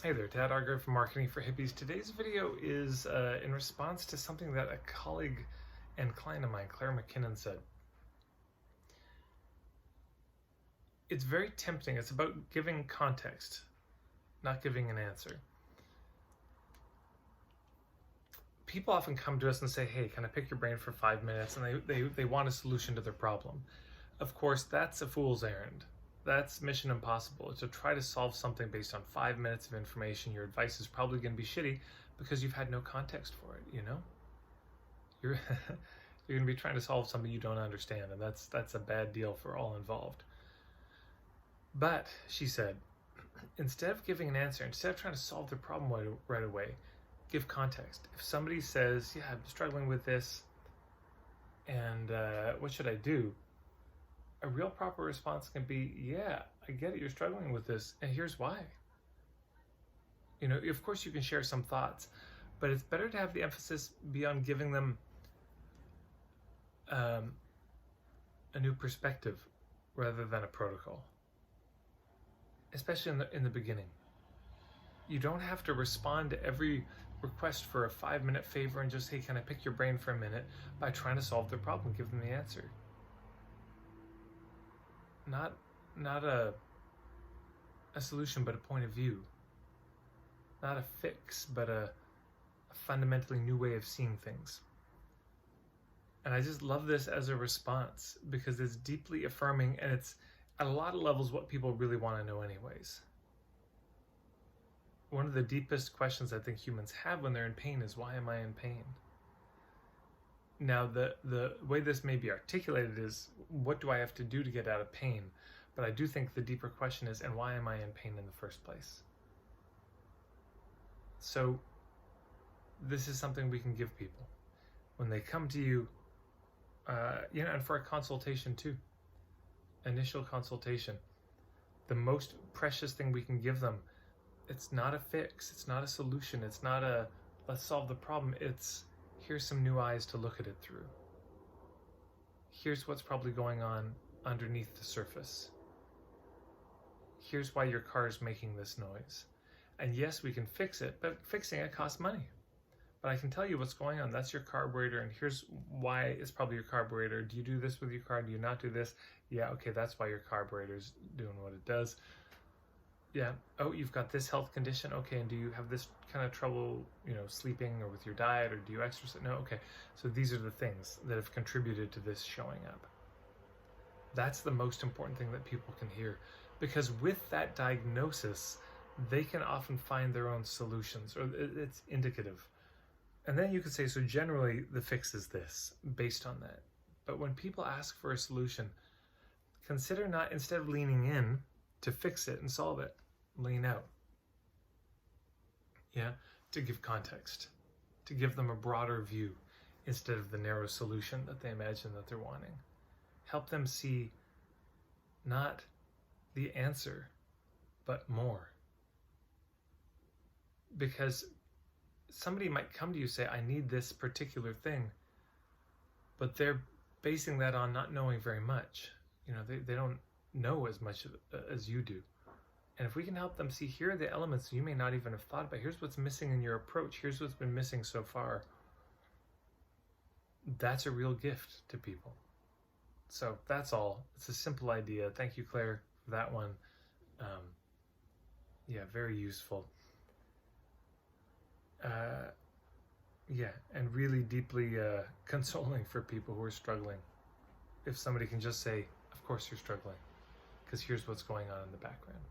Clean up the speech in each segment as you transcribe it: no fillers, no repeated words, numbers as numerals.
Hey there, Tad Arger from Marketing for Hippies. Today's video is in response to something that a colleague and client of mine, Claire McKinnon, said. It's very tempting. It's about giving context, not giving an answer. People often come to us and say, hey, can I pick your brain for 5 minutes? And they want a solution to their problem. Of course, that's a fool's errand. That's mission impossible. To try to solve something based on 5 minutes of information, your advice is probably going to be shitty because you've had no context for it, you know? You're you're going to be trying to solve something you don't understand, and that's a bad deal for all involved. But, she said, instead of giving an answer, instead of trying to solve the problem right away, give context. If somebody says, yeah, I'm struggling with this, and what should I do? A real proper response can be, yeah, I get it, you're struggling with this, and here's why. You know, of course you can share some thoughts, but it's better to have the emphasis be on giving them a new perspective rather than a protocol, especially in the beginning. You don't have to respond to every request for a 5-minute favor and just, hey, can I pick your brain for a minute, by trying to solve their problem, give them the answer. Not a solution, but a point of view. Not a fix, but a fundamentally new way of seeing things. And I just love this as a response because it's deeply affirming, and it's at a lot of levels what people really want to know anyways. One of the deepest questions I think humans have when they're in pain is, why am I in pain? Now, the way this may be articulated is, what do I have to do to get out of pain? But I do think the deeper question is, and why am I in pain in the first place? So this is something we can give people when they come to you, and for a consultation too, initial consultation. The most precious thing we can give them, it's not a fix, it's not a solution, it's not a let's solve the problem, it's here's some new eyes to look at it through. Here's what's probably going on underneath the surface. Here's why your car is making this noise. And yes, we can fix it, but fixing it costs money. But I can tell you what's going on. That's your carburetor, and here's why it's probably your carburetor. Do you do this with your car? Do you not do this? Yeah, okay, that's why your carburetor's doing what it does. Yeah, oh, you've got this health condition. Okay, and do you have this kind of trouble, sleeping or with your diet, or do you exercise? No, okay. So these are the things that have contributed to this showing up. That's the most important thing that people can hear, because with that diagnosis, they can often find their own solutions, or it's indicative. And then you could say, so generally the fix is this, based on that. But when people ask for a solution, consider not, instead of leaning in to fix it and solve it, lean out. Yeah, to give context, to give them a broader view instead of the narrow solution that they imagine that they're wanting. Help them see not the answer, but more. Because somebody might come to you and say, I need this particular thing, but they're basing that on not knowing very much. They don't know as much as you do. And if we can help them see, here are the elements you may not even have thought about. Here's what's missing in your approach. Here's what's been missing so far. That's a real gift to people. So that's all. It's a simple idea. Thank you, Claire, for that one. Yeah, very useful. And really deeply consoling for people who are struggling. If somebody can just say, of course you're struggling, because here's what's going on in the background.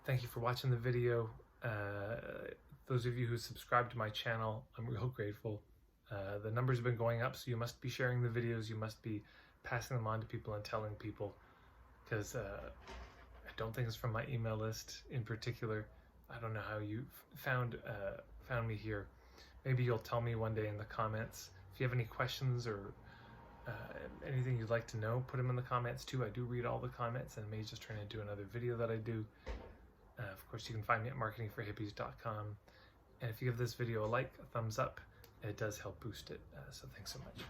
Thank you for watching the video. Those of you who subscribe to my channel, I'm real grateful. The numbers have been going up, so you must be sharing the videos, you must be passing them on to people and telling people, because I don't think it's from my email list in particular. I don't know how you found me here. Maybe you'll tell me one day in the comments. If you have any questions or anything you'd like to know, put them in the comments too. I do read all the comments, and may just turn into another video that I do. Of course, you can find me at marketingforhippies.com. And if you give this video a like, a thumbs up, it does help boost it. So thanks so much.